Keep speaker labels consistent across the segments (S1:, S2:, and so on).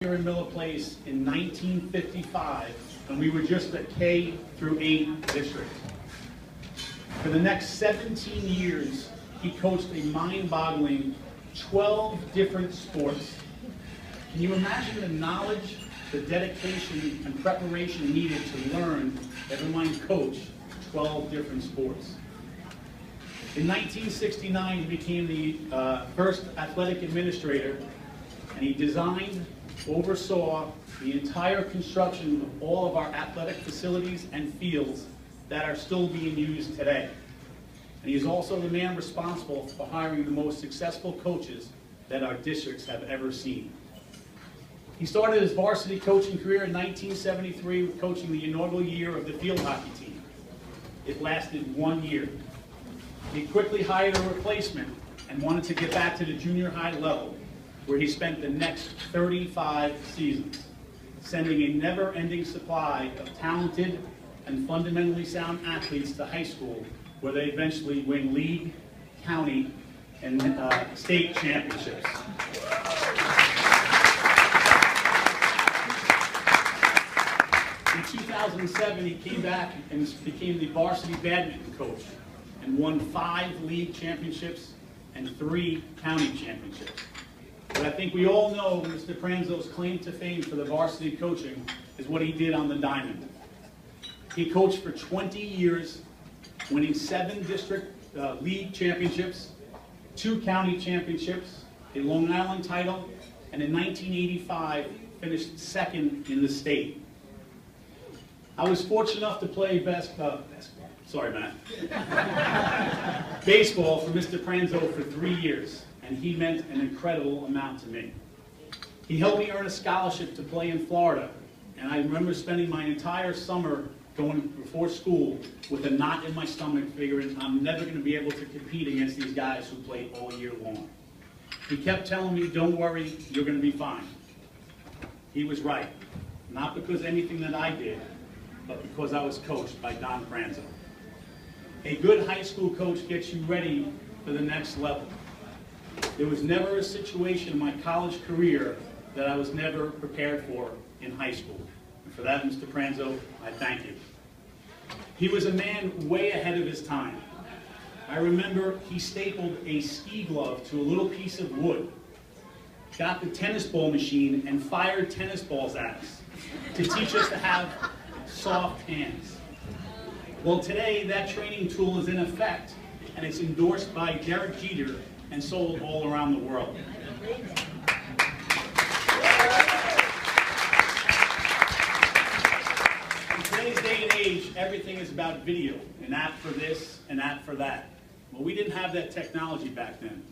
S1: here in Miller Place in 1955, and we were just a K through 8 district. For the next 17 years, he coached a mind-boggling 12 different sports. Can you imagine the knowledge, the dedication, and preparation needed to learn, never mind coach, 12 different sports? In 1969, he became the first athletic administrator, and he designed, oversaw the entire construction of all of our athletic facilities and fields that are still being used today. And he is also the man responsible for hiring the most successful coaches that our districts have ever seen. He started his varsity coaching career in 1973 with coaching the inaugural year of the field hockey team. It lasted 1 year. He quickly hired a replacement and wanted to get back to the junior high level, where he spent the next 35 seasons, sending a never-ending supply of talented and fundamentally sound athletes to high school, where they eventually win league, county, and state championships. In 2007, he came back and became the varsity badminton coach and won 5 league championships and 3 county championships. But I think we all know Mr. Pranzo's claim to fame for the varsity coaching is what he did on the diamond. He coached for 20 years, winning 7 district league championships, 2 county championships, a Long Island title, and in 1985 finished 2nd in the state. I was fortunate enough to play baseball for Mr. Pranzo for 3 years, and he meant an incredible amount to me. He helped me earn a scholarship to play in Florida, and I remember spending my entire summer going before school with a knot in my stomach, figuring I'm never going to be able to compete against these guys who play all year long. He kept telling me, don't worry, you're going to be fine. He was right, not because of anything that I did, but because I was coached by DonPranzo. A good high school coach gets you ready for the next level. There was never a situation in my college career that I was never prepared for in high school. And for that, Mr. Pranzo, I thank you. He was a man way ahead of his time. I remember he stapled a ski glove to a little piece of wood, got the tennis ball machine, and fired tennis balls at us to teach us to have soft hands. Well, today that training tool is in effect, and it's endorsed by Derek Jeter and sold all around the world. In today's day and age, everything is about video, an app for this, an app for that. Well, we didn't have that technology back then.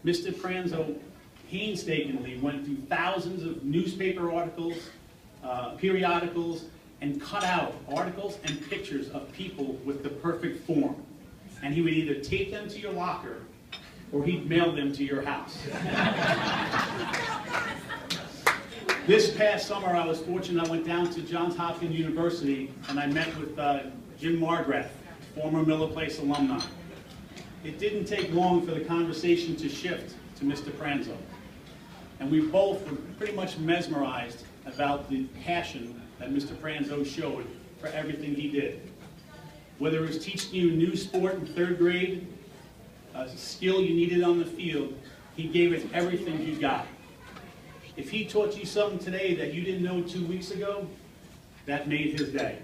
S1: Mr. Pranzo painstakingly went through thousands of newspaper articles, periodicals, and cut out articles and pictures of people with the perfect form. And he would either tape them to your locker or he'd mail them to your house. This past summer, I was fortunate. I went down to Johns Hopkins University and I met with Jim Margrath, former Miller Place alumni. It didn't take long for the conversation to shift to Mr. Pranzo. And we both were pretty much mesmerized about the passion that Mr. Pranzo showed for everything he did. Whether it was teaching you a new sport in 3rd grade, a skill you needed on the field, he gave it everything he got. If he taught you something today that you didn't know 2 weeks ago, that made his day.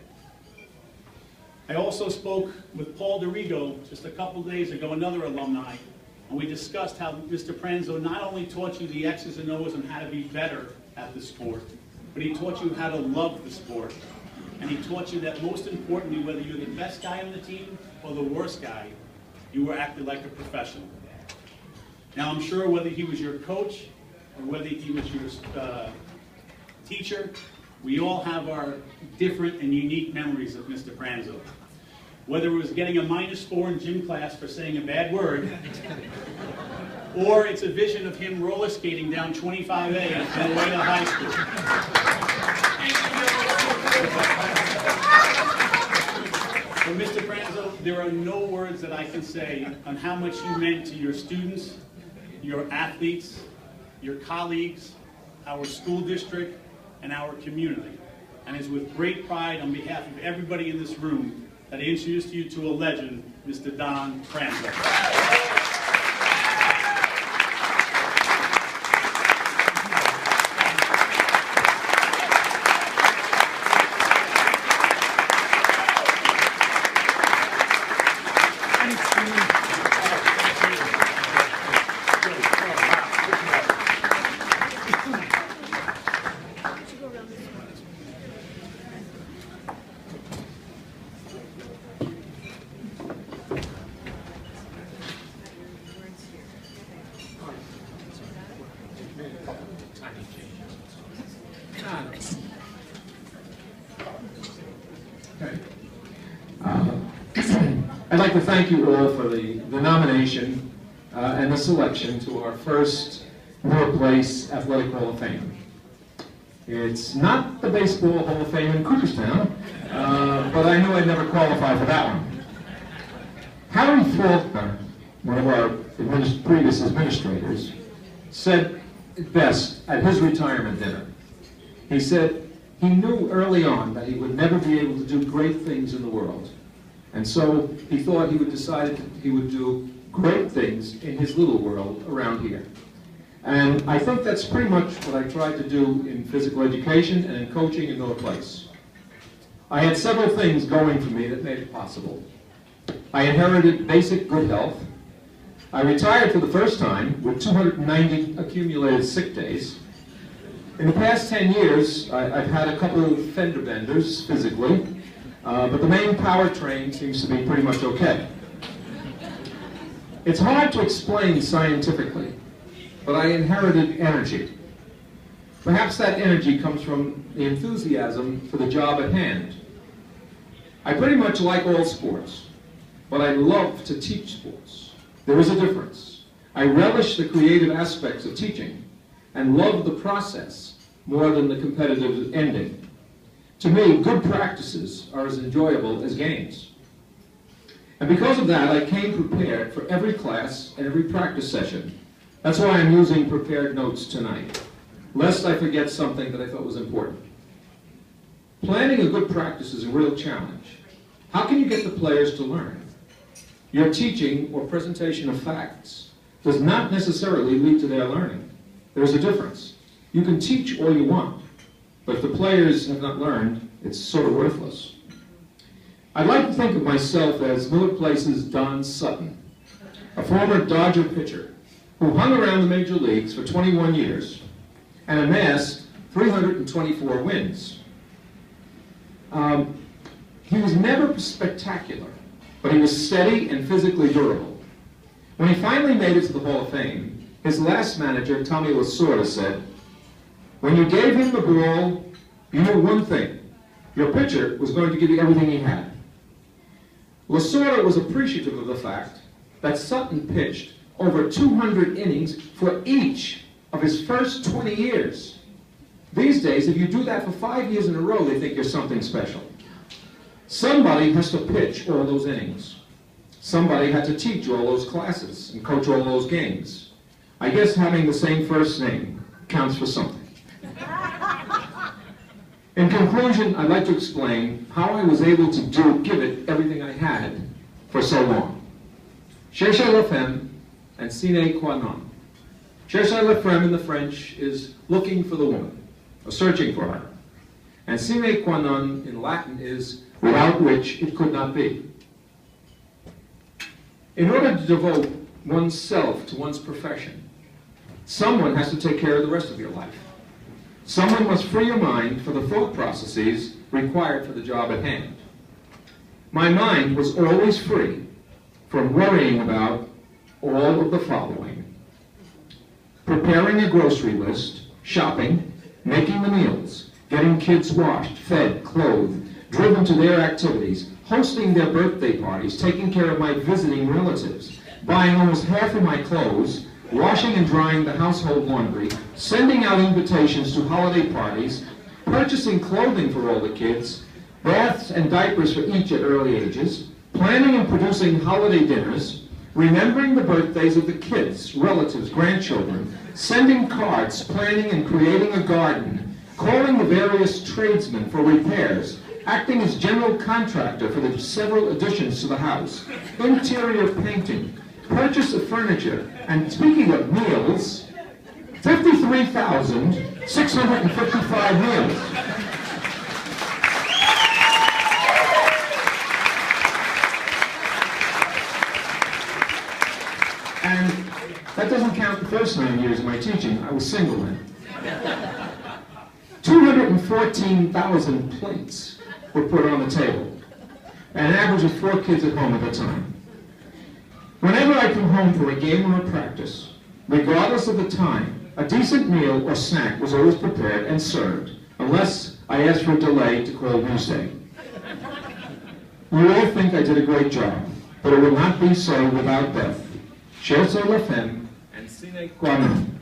S1: I also spoke with Paul DeRigo just a couple days ago, another alumni, and we discussed how Mr. Pranzo not only taught you the X's and O's and how to be better at the sport, but he taught you how to love the sport. And he taught you that most importantly, whether you're the best guy on the team or the worst guy, you were acting like a professional. Now I'm sure whether he was your coach or whether he was your teacher, we all have our different and unique memories of Mr. Pranzo. Whether it was getting a -4 in gym class for saying a bad word, or it's a vision of him roller skating down 25A on the way to high school. For Mr. Pranzo, there are no words that I can say on how much you meant to your students, your athletes, your colleagues, our school district, and our community. And it's with great pride on behalf of everybody in this room that I introduce you to a legend, Mr. DonPranzo.
S2: I'd like to thank you all for the nomination and the selection to our first Miller Place Athletic Hall of Fame. It's not the Baseball Hall of Fame in Cooperstown, but I knew I'd never qualify for that one. Harry Faulkner, one of our previous administrators, said it best at his retirement dinner. He said he knew early on that he would never be able to do great things in the world. And so he thought he would decide that he would do great things in his little world around here. And I think that's pretty much what I tried to do in physical education and in coaching in Miller Place. I had several things going for me that made it possible. I inherited basic good health. I retired for the first time with 290 accumulated sick days. In the past 10 years, I've had a couple of fender benders physically, but the main powertrain seems to be pretty much okay. It's hard to explain scientifically, but I inherited energy. Perhaps that energy comes from the enthusiasm for the job at hand. I pretty much like all sports, but I love to teach sports. There is a difference. I relish the creative aspects of teaching and love the process more than the competitive ending. To me, good practices are as enjoyable as games. And because of that, I came prepared for every class and every practice session. That's why I'm using prepared notes tonight, lest I forget something that I thought was important. Planning a good practice is a real challenge. How can you get the players to learn? Your teaching or presentation of facts does not necessarily lead to their learning. There's a difference. You can teach all you want, but if the players have not learned, it's sort of worthless. I'd like to think of myself as Miller Place's Don Sutton, a former Dodger pitcher who hung around the major leagues for 21 years and amassed 324 wins. He was never spectacular, but he was steady and physically durable. When he finally made it to the Hall of Fame, his last manager, Tommy Lasorda, said, "When you gave him the ball, you knew one thing. Your pitcher was going to give you everything he had." Lasorda was appreciative of the fact that Sutton pitched over 200 innings for each of his first 20 years. These days, if you do that for 5 years in a row, they think you're something special. Somebody has to pitch all those innings. Somebody had to teach all those classes and coach all those games. I guess having the same first name counts for something. In conclusion, I'd like to explain how I was able to give it everything I had for so long. Cherchez la femme and sine qua non. Cherchez la femme in the French is looking for the woman, or searching for her. And sine qua non in Latin is without which it could not be. In order to devote oneself to one's profession, someone has to take care of the rest of your life. Someone must free your mind for the thought processes required for the job at hand. My mind was always free from worrying about all of the following: preparing a grocery list, shopping, making the meals, getting kids washed, fed, clothed, driven to their activities, hosting their birthday parties, taking care of my visiting relatives, buying almost half of my clothes, washing and drying the household laundry, sending out invitations to holiday parties, purchasing clothing for all the kids, baths and diapers for each at early ages, planning and producing holiday dinners, remembering the birthdays of the kids, relatives, grandchildren, sending carts, planning and creating a garden, calling the various tradesmen for repairs, acting as general contractor for the several additions to the house, interior painting, purchase of furniture, and speaking of meals, 53,655 meals. And that doesn't count the first 9 years of my teaching. I was single then. 214,000 plates were put on the table. An average of 4 kids at home at the time. Whenever I come home for a game or a practice, regardless of the time, a decent meal or snack was always prepared and served, unless I asked for a delay to call Tuesday. You all think I did a great job, but it would not be so without Beth. Scherzo la femme, and sine qua non.